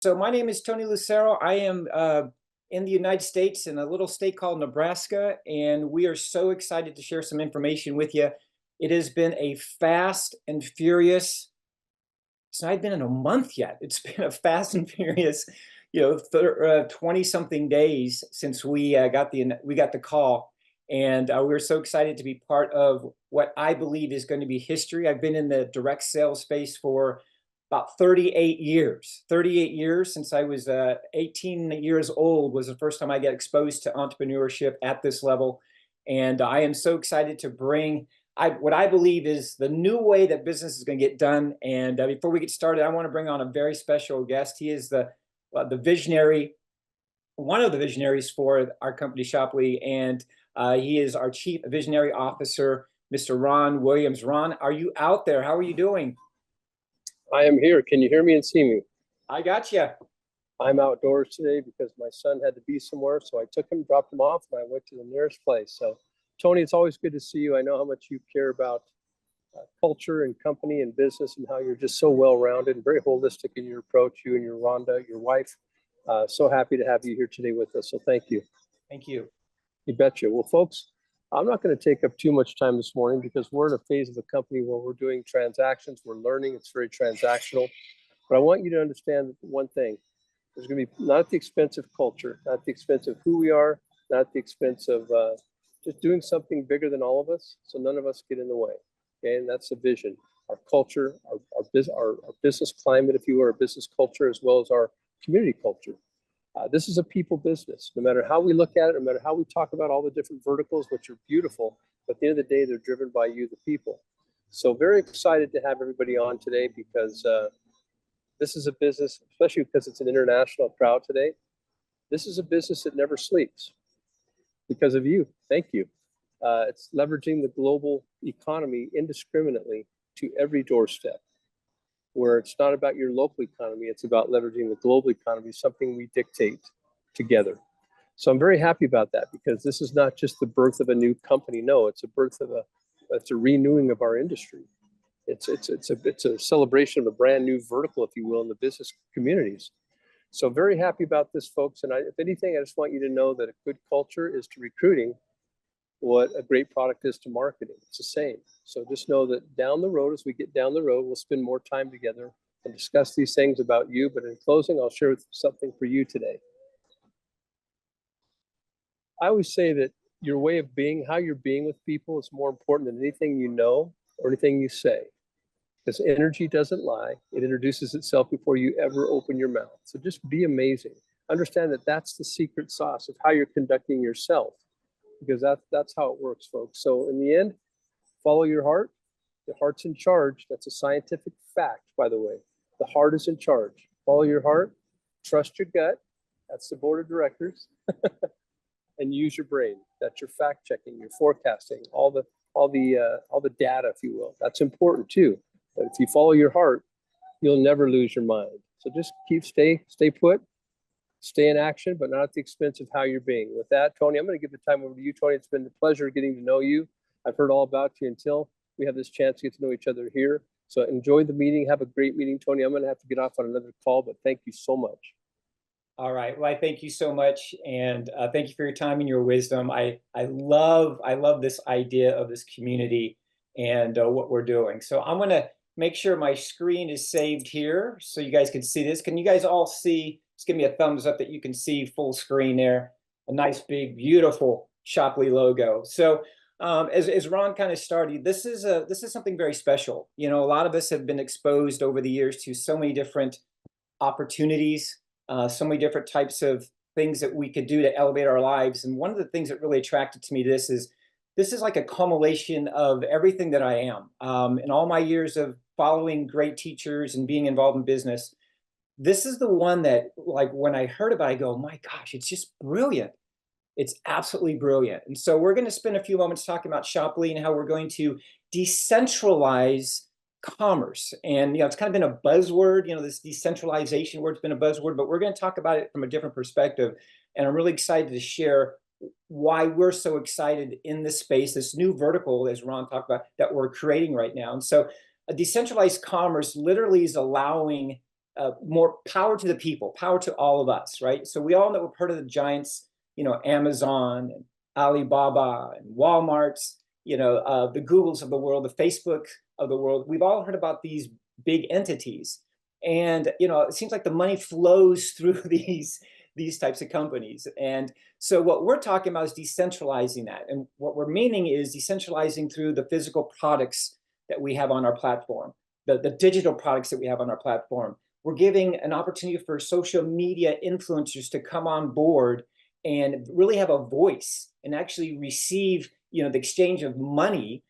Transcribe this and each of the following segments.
So my name is Tony Lucero. I am in the United States in a little state called Nebraska, and we are so excited to share some information with you. It has been a fast and furious. It's not been in a month yet. It's been a fast and furious, 20 something days since we got the call, and we're so excited to be part of what I believe is going to be history. I've been in the direct sales space for about 38 years. 38 years since I was 18 years old was the first time I got exposed to entrepreneurship at this level, and I am so excited to bring what I believe is the new way that business is going to get done. And before we get started, I want to bring on a very special guest. He is the visionary, one of the visionaries for our company, Shopley, and he is our Chief Visionary Officer, Mr. Ron Williams. Ron, are you out there? How are you doing? I am here. Can you hear me and see me? I got you. I'm outdoors today because my son had to be somewhere, so I took him, dropped him off, and I went to the nearest place. So, Tony, it's always good to see you. I know how much you care about culture and company and business, and how you're just so well-rounded and very holistic in your approach. You and your Rhonda, your wife. So happy to have you here today with us. So thank you. Thank you. You betcha. Well, folks, I'm not going to take up too much time this morning because we're in a phase of the company where we're doing transactions. We're learning. It's very transactional. But I want you to understand one thing. There's going to be not at the expense of culture, not at the expense of who we are, not at the expense of just doing something bigger than all of us, so none of us get in the way. Okay, and that's the vision. Our culture, our business climate, if you will, our business culture, as well as our community culture. This is a people business. No matter how we look at it, no matter how we talk about all the different verticals, which are beautiful, but at the end of the day, they're driven by you, the people. So very excited to have everybody on today because this is a business, especially because it's an international crowd today. This is a business that never sleeps because of you. Thank you. It's leveraging the global economy indiscriminately to every doorstep, where it's not about your local economy, it's about leveraging the global economy, something we dictate together. So I'm very happy about that because this is not just the birth of a new company. No, it's a renewing of our industry. It's a celebration of a brand new vertical, if you will, in the business communities. So very happy about this, folks. And if anything, I just want you to know that a good culture is to recruiting what a great product is to marketing. It's the same. So just know that down the road, as we get down the road, we'll spend more time together and discuss these things about you. But in closing, I'll share something for you today. I always say that your way of being, how you're being with people, is more important than anything you know or anything you say. Because energy doesn't lie. It introduces itself before you ever open your mouth. So just be amazing. Understand that that's the secret sauce of how you're conducting yourself, because that's how it works, folks. So in the end, follow your heart. The heart's in charge. That's a scientific fact, by the way. The heart is in charge. Follow your heart. Trust your gut. That's the board of directors. And use your brain. That's your fact checking, your forecasting, all the data, if you will. That's important too. But if you follow your heart, you'll never lose your mind. So just stay put, stay in action, but not at the expense of how you're being. With that, Tony, I'm going to give the time over to you, Tony. It's been a pleasure getting to know you. I've heard all about you until we have this chance to get to know each other here. So enjoy the meeting. Have a great meeting, Tony. I'm going to have to get off on another call, but thank you so much. All right. Well, I thank you so much, and thank you for your time and your wisdom. I love this idea of this community and what we're doing. So I'm going to make sure my screen is saved here so you guys can see this. Can you guys all see? Just give me a thumbs up that you can see full screen there. A nice, big, beautiful Shopley logo. So as Ron kind of started, this is something very special. You know, a lot of us have been exposed over the years to so many different opportunities, so many different types of things that we could do to elevate our lives. And one of the things that really attracted to me this is like a culmination of everything that I am. In all my years of following great teachers and being involved in business, this is the one that, like, when I heard about it, I go, my gosh, it's just brilliant. It's absolutely brilliant. And so we're going to spend a few moments talking about Shopley and how we're going to decentralize commerce. And, it's kind of been a buzzword, this decentralization word's been a buzzword, but we're going to talk about it from a different perspective. And I'm really excited to share why we're so excited in this space, this new vertical, as Ron talked about, that we're creating right now. And so a decentralized commerce literally is allowing more power to the people, power to all of us, right? So we all know, we've heard of the giants, Amazon and Alibaba and Walmart's, the Googles of the world, the Facebook of the world. We've all heard about these big entities. And, it seems like the money flows through these types of companies. And so what we're talking about is decentralizing that. And what we're meaning is decentralizing through the physical products that we have on our platform, the digital products that we have on our platform. We're giving an opportunity for social media influencers to come on board and really have a voice and actually receive, the exchange of money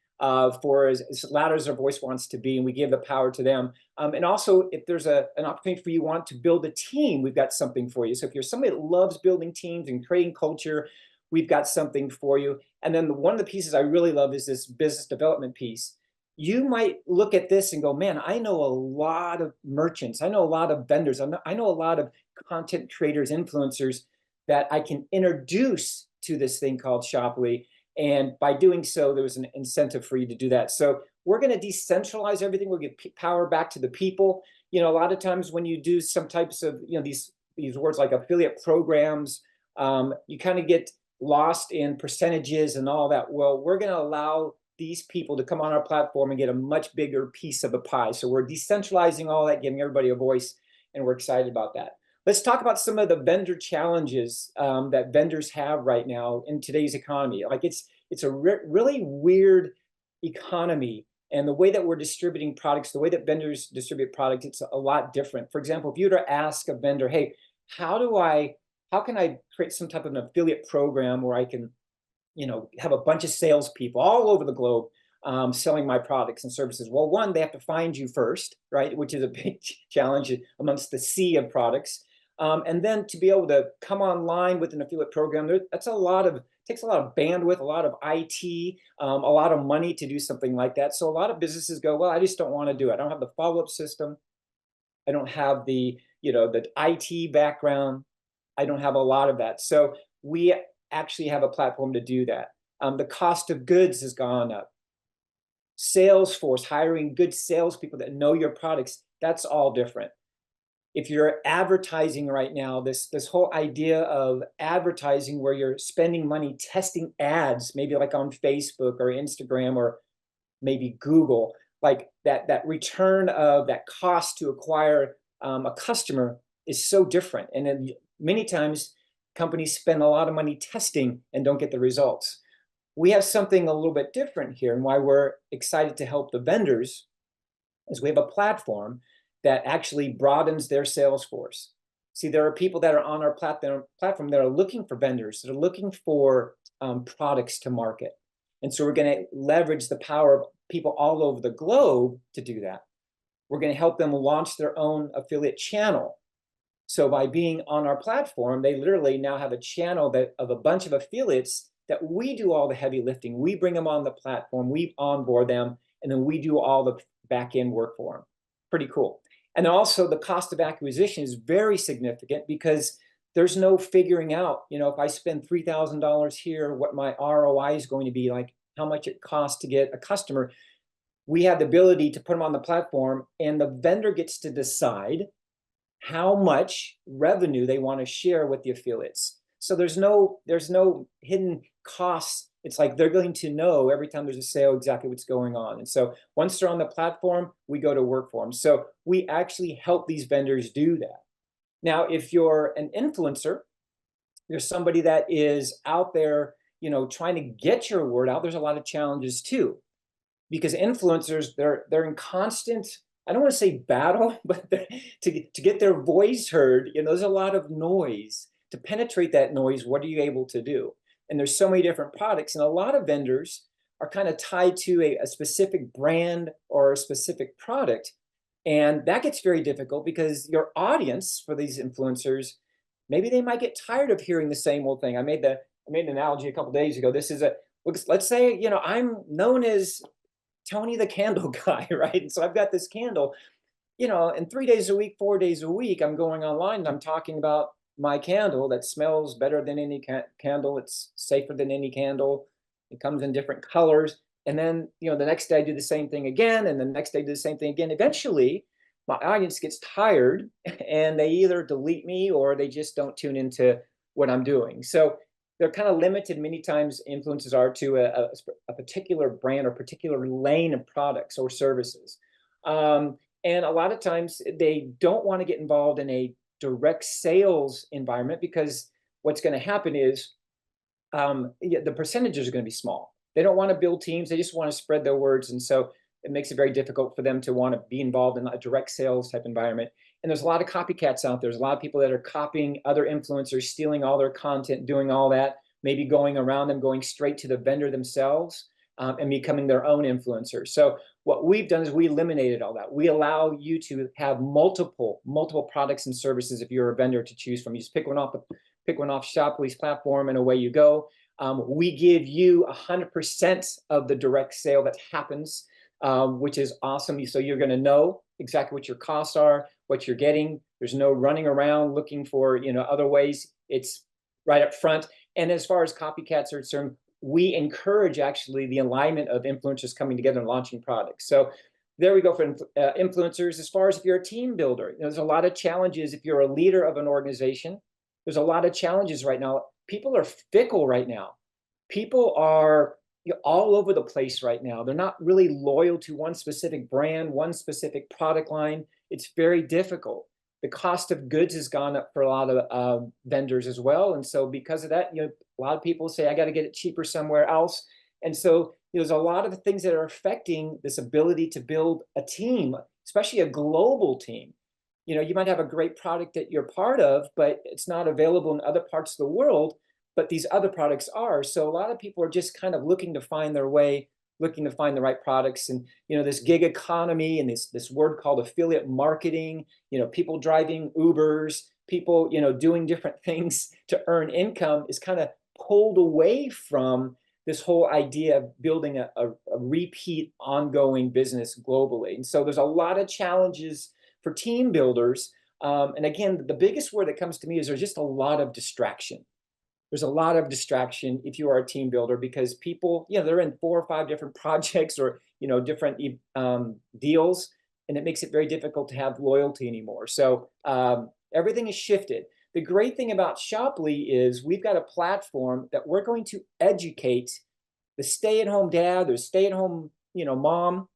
for as loud as their voice wants to be, and we give the power to them. And also, if there's an opportunity for you want to build a team, we've got something for you. So if you're somebody that loves building teams and creating culture, we've got something for you. And then one of the pieces I really love is this business development piece. You might look at this and go, man, I know a lot of merchants. I know a lot of vendors. I know a lot of content creators, influencers that I can introduce to this thing called Shoply. And by doing so, there was an incentive for you to do that. So we're going to decentralize everything. We'll give power back to the people. A lot of times when you do some types of, these words like affiliate programs, you kind of get lost in percentages and all that. Well, we're going to allow these people to come on our platform and get a much bigger piece of the pie. So we're decentralizing all that, giving everybody a voice, and we're excited about that. Let's talk about some of the vendor challenges that vendors have right now in today's economy. Like it's a really weird economy, and the way that we're distributing products, the way that vendors distribute products, it's a lot different. For example, if you were to ask a vendor, hey, how can I create some type of an affiliate program where I can have a bunch of salespeople all over the globe selling my products and services? Well, one, they have to find you first, right? Which is a big challenge amongst the sea of products. And then to be able to come online with an affiliate program, takes a lot of bandwidth, a lot of IT, a lot of money to do something like that. So a lot of businesses go, well, I just don't want to do it. I don't have the follow-up system. I don't have the IT background. I don't have a lot of that. So we actually have a platform to do that. The cost of goods has gone up. Salesforce, hiring good salespeople that know your products, that's all different. If you're advertising right now, this whole idea of advertising where you're spending money testing ads, maybe like on Facebook or Instagram or maybe Google, like that return of that cost to acquire a customer is so different. And then many times companies spend a lot of money testing and don't get the results. We have something a little bit different here, and why we're excited to help the vendors is we have a platform that actually broadens their sales force. See, there are people that are on our platform that are looking for vendors, that are looking for products to market. And so we're going to leverage the power of people all over the globe to do that. We're going to help them launch their own affiliate channel. So by being on our platform, they literally now have a channel of a bunch of affiliates that we do all the heavy lifting. We bring them on the platform, we onboard them, and then we do all the back end work for them. Pretty cool. And also the cost of acquisition is very significant because there's no figuring out, if I spend $3,000 here, what my ROI is going to be, like how much it costs to get a customer. We have the ability to put them on the platform, and the vendor gets to decide how much revenue they want to share with the affiliates. So there's no hidden costs. It's like they're going to know every time there's a sale exactly what's going on. And so once they're on the platform, we go to work for them. So we actually help these vendors do that. Now, if you're an influencer, you're somebody that is out there, trying to get your word out, there's a lot of challenges too. Because influencers, they're in constant, I don't want to say battle, but to get their voice heard, there's a lot of noise. To penetrate that noise, what are you able to do? And there's so many different products, and a lot of vendors are kind of tied to a specific brand or a specific product. And that gets very difficult because your audience for these influencers, maybe they might get tired of hearing the same old thing. I made an analogy a couple of days ago. Let's say, I'm known as Tony the candle guy, right? And so I've got this candle, and 3 days a week, 4 days a week, I'm going online and I'm talking about my candle that smells better than any candle. It's safer than any candle. It comes in different colors. And then, the next day I do the same thing again. And the next day I do the same thing again. Eventually, my audience gets tired and they either delete me or they just don't tune into what I'm doing. So they're kind of limited many times, influencers are, to a particular brand or particular lane of products or services. And a lot of times they don't want to get involved in a direct sales environment because what's going to happen is yeah, the percentages are going to be small. They don't want to build teams. They just want to spread their words. And so it makes it very difficult for them to want to be involved in a direct sales type environment. And there's a lot of copycats out there. There's a lot of people that are copying other influencers, stealing all their content, doing all that, maybe going around them, going straight to the vendor themselves, and becoming their own influencer. So what we've done is we eliminated all that. We allow you to have multiple products and services if you're a vendor to choose from. You just pick one off Shoply's platform and away you go. We give you 100% of the direct sale that happens, which is awesome. So you're going to know exactly what your costs are, what you're getting. There's no running around looking for other ways. It's right up front. And as far as copycats are concerned, we encourage actually the alignment of influencers coming together and launching products. So there we go for influencers. As far as if you're a team builder, there's a lot of challenges if you're a leader of an organization. There's a lot of challenges right now. People are fickle right now. People are all over the place right now. They're not really loyal to one specific brand, one specific product line. It's very difficult. The cost of goods has gone up for a lot of vendors as well. And so because of that, a lot of people say, I got to get it cheaper somewhere else. And so there's a lot of things that are affecting this ability to build a team, especially a global team. You might have a great product that you're part of, but it's not available in other parts of the world, but these other products are. So a lot of people are just kind of looking to find their way, looking to find the right products. And, this gig economy and this word called affiliate marketing, people driving Ubers, people, doing different things to earn income is kind of pulled away from this whole idea of building a repeat ongoing business globally. And so there's a lot of challenges for team builders. And again, the biggest word that comes to me is there's just a lot of distraction. There's a lot of distraction if you are a team builder because people, they're in 4 or 5 different projects or, different deals, and it makes it very difficult to have loyalty anymore. So everything is shifted. The great thing about Shoply is we've got a platform that we're going to educate the stay-at-home dad or stay-at-home, mom,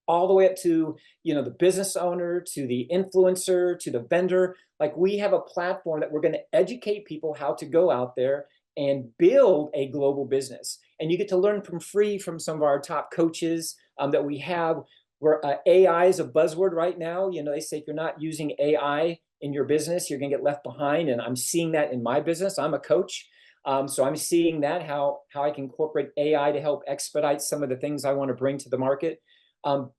all the way up to the business owner, to the influencer, to the vendor. Like, we have a platform that we're going to educate people how to go out there and build a global business. And you get to learn free from some of our top coaches that we have. Where AI is a buzzword right now. They say if you're not using AI in your business, you're going to get left behind. And I'm seeing that in my business. I'm a coach. So I'm seeing that, how I can incorporate AI to help expedite some of the things I want to bring to the market.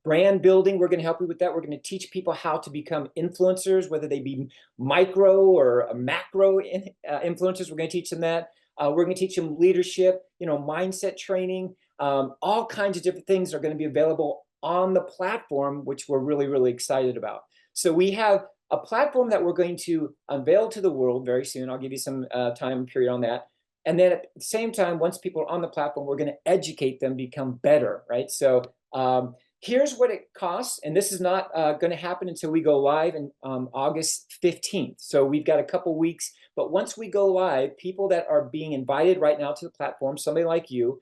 Brand building, we're going to help you with that. We're going to teach people how to become influencers, whether they be micro or macro influencers. We're going to teach them that. We're going to teach them leadership, mindset training. All kinds of different things are going to be available on the platform, which we're really, really excited about. So we have a platform that we're going to unveil to the world very soon. I'll give you some time period on that. And then at the same time, once people are on the platform, we're going to educate them, become better, right? So here's what it costs, and this is not going to happen until we go live in August 15th. So we've got a couple weeks, but once we go live, people that are being invited right now to the platform, somebody like you,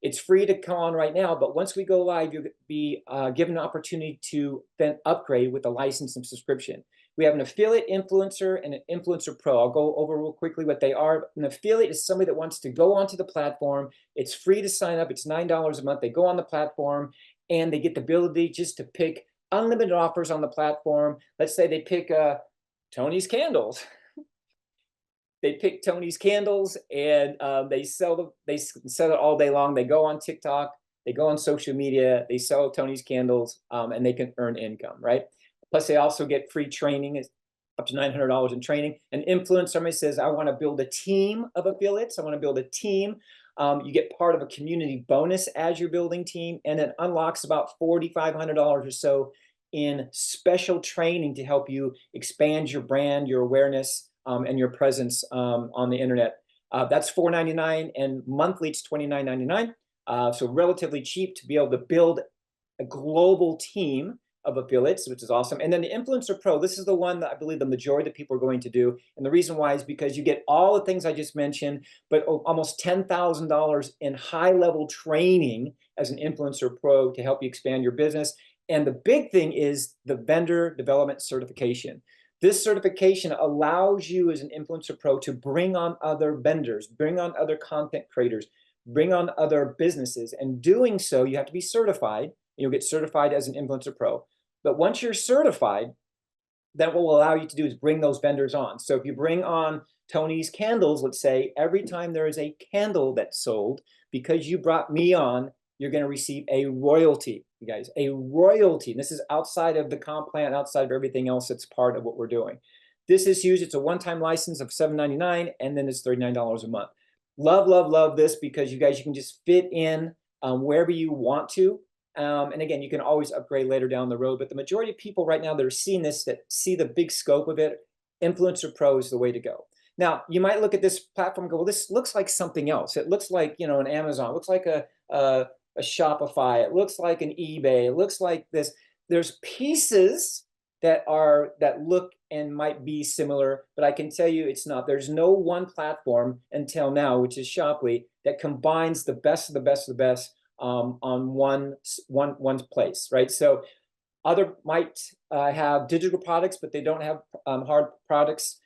it's free to come on right now, but once we go live, you'll be given an opportunity to then upgrade with a license and subscription. We have an affiliate influencer and an influencer pro. I'll go over real quickly what they are. An affiliate is somebody that wants to go onto the platform. It's free to sign up. It's $9 a month. They go on the platform and they get the ability just to pick unlimited offers on the platform. Let's say they pick Tony's Candles. They pick Tony's Candles and they sell it all day long. They go on TikTok, they go on social media, they sell Tony's Candles, and they can earn income, right? Plus, they also get free training, up to $900 in training. An influencer, somebody says, I want to build a team of affiliates. I want to build a team. You get part of a community bonus as you're building team, and it unlocks about $4,500 or so in special training to help you expand your brand, your awareness, and your presence on the internet. That's $499, and monthly it's $29.99. So relatively cheap to be able to build a global team of affiliates, which is awesome. And then the Influencer Pro, this is the one that I believe the majority of people are going to do. And the reason why is because you get all the things I just mentioned, but almost $10,000 in high-level training as an Influencer Pro to help you expand your business. And the big thing is the vendor development certification. This certification allows you as an Influencer Pro to bring on other vendors, bring on other content creators, bring on other businesses. And doing so, you have to be certified. You'll get certified as an Influencer Pro. But once you're certified, then what will allow you to do is bring those vendors on. So if you bring on Tony's Candles, let's say, every time there is a candle that's sold, because you brought me on, you're going to receive a royalty, you guys, a royalty. And this is outside of the comp plan, outside of everything else that's part of what we're doing. This is huge. It's a one-time license of $7.99, and then it's $39 a month. Love, love, love this because you guys, you can just fit in wherever you want to. And again, you can always upgrade later down the road. But the majority of people right now that are seeing this, that see the big scope of it, Influencer Pro is the way to go. Now, you might look at this platform and go, well, this looks like something else. It looks like, you know, an Amazon. It looks like a Shopify. It looks like an eBay. It looks like this. There's pieces that look and might be similar, but I can tell you it's not. There's no one platform until now, which is Shoply, that combines the best of the best of the best on one place, right? So other might have digital products, but they don't have hard products.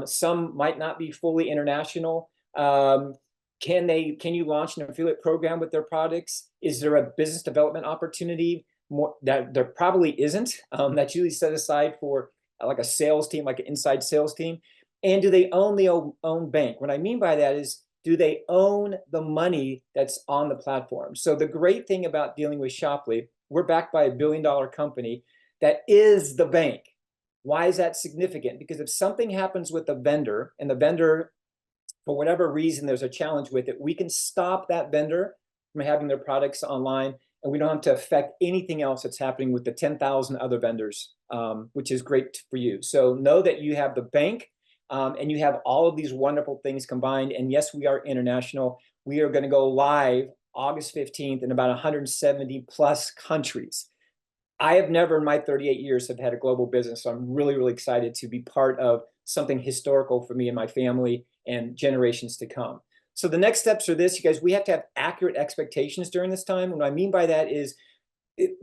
Some might not be fully international. Can you launch an affiliate program with their products? Is there a business development opportunity? More that there probably isn't. That's usually set aside for like a sales team, like an inside sales team. And do they own the own bank? What I mean by that is, do they own the money that's on the platform? So the great thing about dealing with Shoply, we're backed by $1 billion company that is the bank. Why is that significant? Because if something happens with the vendor, and the vendor, for whatever reason, there's a challenge with it, we can stop that vendor from having their products online, and we don't have to affect anything else that's happening with the 10,000 other vendors, which is great for you. So know that you have the bank, and you have all of these wonderful things combined. And yes, we are international. We are going to go live August 15th in about 170 plus countries. I have never in my 38 years have had a global business. So I'm really, really excited to be part of something historical for me and my family and generations to come. So the next steps are this, you guys, we have to have accurate expectations during this time. What I mean by that is,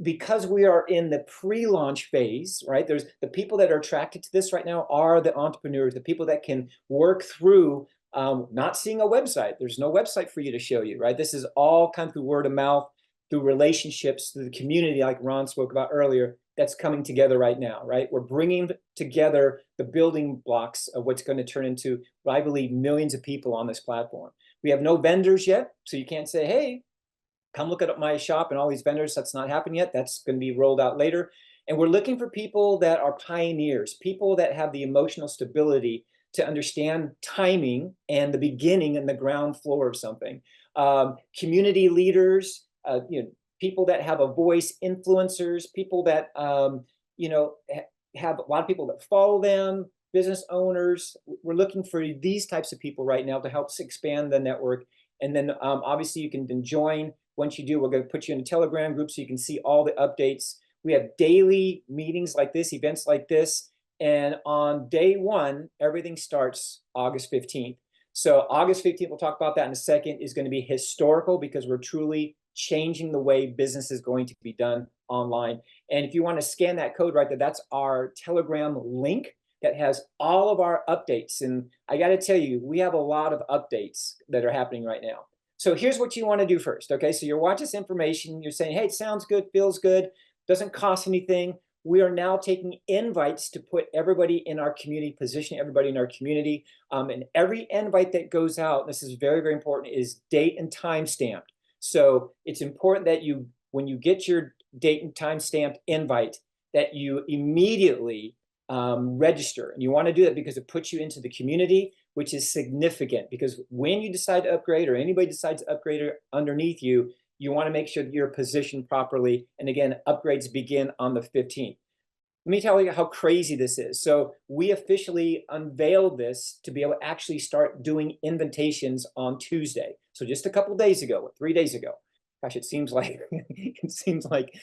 because we are in the pre-launch phase, right? There's the people that are attracted to this right now are the entrepreneurs, the people that can work through not seeing a website. There's no website for you to show you, right? This is all kind of through word of mouth, through relationships, through the community, like Ron spoke about earlier, that's coming together right now, right? We're bringing together the building blocks of what's going to turn into, I believe, millions of people on this platform. We have no vendors yet, so you can't say, hey, come look at my shop and all these vendors. That's not happened yet. That's going to be rolled out later. And we're looking for people that are pioneers, people that have the emotional stability to understand timing and the beginning and the ground floor of something. Community leaders, people that have a voice, influencers, people that have a lot of people that follow them, business owners. We're looking for these types of people right now to help us expand the network. And then obviously you can then join. Once you do, we're going to put you in a Telegram group so you can see all the updates. We have daily meetings like this, events like this. And on day one, everything starts August 15th. So August 15th, we'll talk about that in a second, is going to be historical because we're truly changing the way business is going to be done online. And if you want to scan that code right there, that's our Telegram link that has all of our updates. And I got to tell you, we have a lot of updates that are happening right now. So here's what you want to do first, okay? So you're watching this information, you're saying, hey, it sounds good, feels good, doesn't cost anything. We are now taking invites to put everybody in our community, position everybody in our community. And every invite that goes out, this is very, very important, is date and time stamped. So it's important that you, when you get your date and time stamped invite, that you immediately register. And you want to do that because it puts you into the community, which is significant, because when you decide to upgrade or anybody decides to upgrade underneath you, you want to make sure that you're positioned properly. And again, upgrades begin on the 15th. Let me tell you how crazy this is. So we officially unveiled this to be able to actually start doing invitations on Tuesday. So just a couple of days ago, 3 days ago. gosh, it seems like it seems like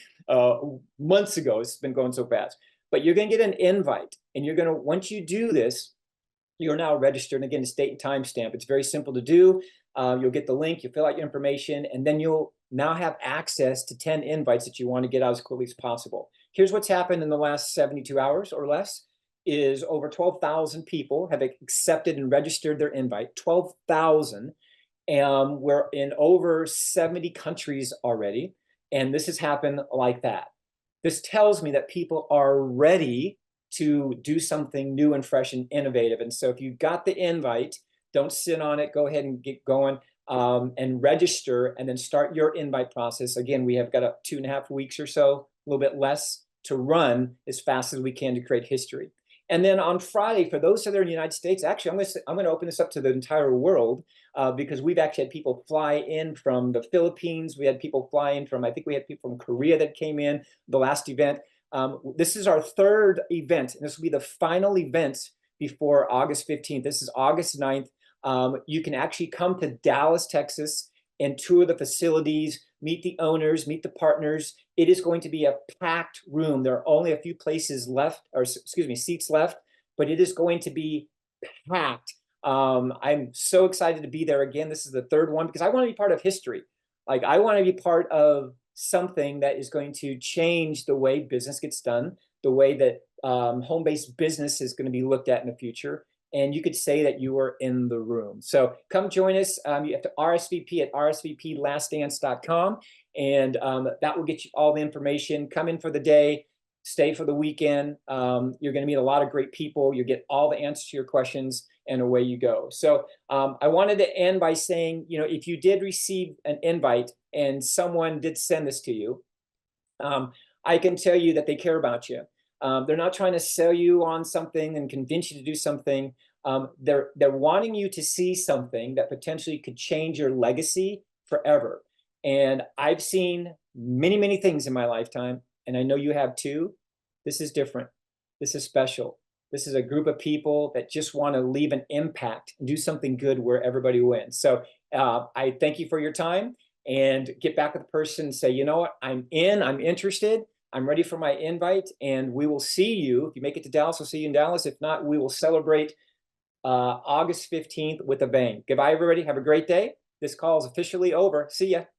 months ago. It's been going so fast. But you're going to get an invite, and you're going to, once you do this, you're now registered. And again, it's date and timestamp. It's very simple to do. You'll get the link, you fill out your information, and then you'll now have access to 10 invites that you want to get out as quickly as possible. Here's what's happened in the last 72 hours or less is over 12,000 people have accepted and registered their invite, 12,000. We're in over 70 countries already, and this has happened like that. This tells me that people are ready to do something new and fresh and innovative. And so if you got the invite, don't sit on it. Go ahead and get going and register, and then start your invite process. Again, we have got up 2.5 weeks or so, a little bit less, to run as fast as we can to create history. And then on Friday, for those that are in the United States, actually, I'm going to open this up to the entire world because we've actually had people fly in from the Philippines. We had people fly in from, I think we had people from Korea that came in the last event. This is our third event, and this will be the final event before August 15th. This is August 9th. You can actually come to Dallas, Texas, and tour the facilities, meet the owners, meet the partners. It is going to be a packed room. There are only a few places left, or excuse me, seats left, but it is going to be packed. I'm so excited to be there again. This is the third one because I want to be part of history. Like, I want to be part of something that is going to change the way business gets done, the way that home-based business is going to be looked at in the future. And you could say that you are in the room. So come join us. You have to RSVP at rsvplastdance.com, and that will get you all the information. Come in for the day, stay for the weekend. You're going to meet a lot of great people. You get all the answers to your questions, and away you go. So I wanted to end by saying, you know, if you did receive an invite and someone did send this to you, I can tell you that they care about you. They're not trying to sell you on something and convince you to do something. They're wanting you to see something that potentially could change your legacy forever. And I've seen many, many things in my lifetime, and I know you have too. This is different. This is special. This is a group of people that just want to leave an impact and do something good where everybody wins. So I thank you for your time, and get back with the person and say, you know what, I'm interested. I'm ready for my invite, and we will see you. If you make it to Dallas, we'll see you in Dallas. If not, we will celebrate August 15th with a bang. Goodbye, everybody. Have a great day. This call is officially over. See ya.